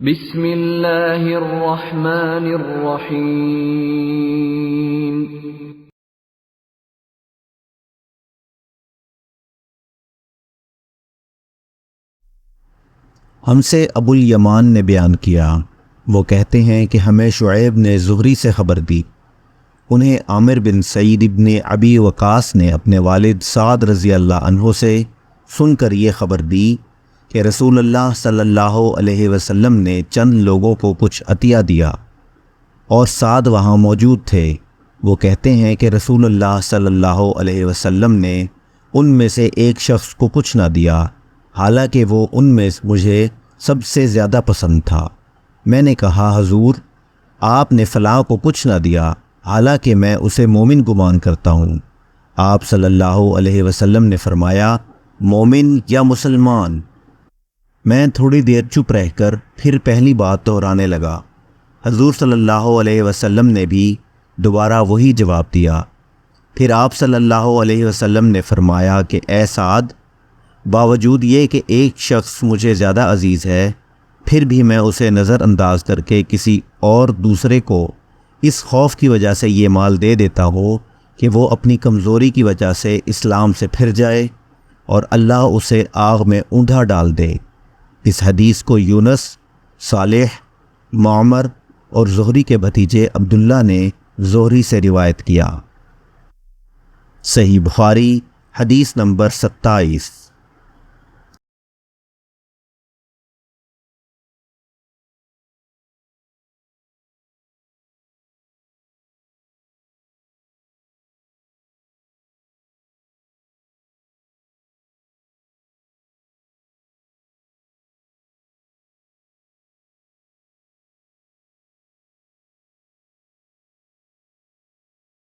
بسم اللہ الرحمن الرحیم۔ ہم سے ابو الیمان نے بیان کیا، وہ کہتے ہیں کہ ہمیں شعیب نے زہری سے خبر دی، انہیں عامر بن سعید ابن ابی وقاص نے اپنے والد سعد رضی اللہ عنہ سے سن کر یہ خبر دی کہ رسول اللہ صلی اللہ علیہ وسلم نے چند لوگوں کو کچھ عطیہ دیا اور سعد وہاں موجود تھے۔ وہ کہتے ہیں کہ رسول اللہ صلی اللہ علیہ وسلم نے ان میں سے ایک شخص کو کچھ نہ دیا، حالانکہ وہ ان میں مجھے سب سے زیادہ پسند تھا۔ میں نے کہا، حضور آپ نے فلاں کو کچھ نہ دیا، حالانکہ میں اسے مومن گمان کرتا ہوں۔ آپ صلی اللہ علیہ وسلم نے فرمایا، مومن یا مسلمان؟ میں تھوڑی دیر چپ رہ کر پھر پہلی بات دہرانے لگا۔ حضور صلی اللہ علیہ وسلم نے بھی دوبارہ وہی جواب دیا۔ پھر آپ صلی اللہ علیہ وسلم نے فرمایا کہ اے سعد، باوجود یہ کہ ایک شخص مجھے زیادہ عزیز ہے، پھر بھی میں اسے نظر انداز کر کے کسی اور دوسرے کو اس خوف کی وجہ سے یہ مال دے دیتا ہو کہ وہ اپنی کمزوری کی وجہ سے اسلام سے پھر جائے اور اللہ اسے آگ میں اونڈھا ڈال دے۔ اس حدیث کو یونس، صالح، معمر اور زہری کے بھتیجے عبداللہ نے زہری سے روایت کیا۔ صحیح بخاری حدیث نمبر 27۔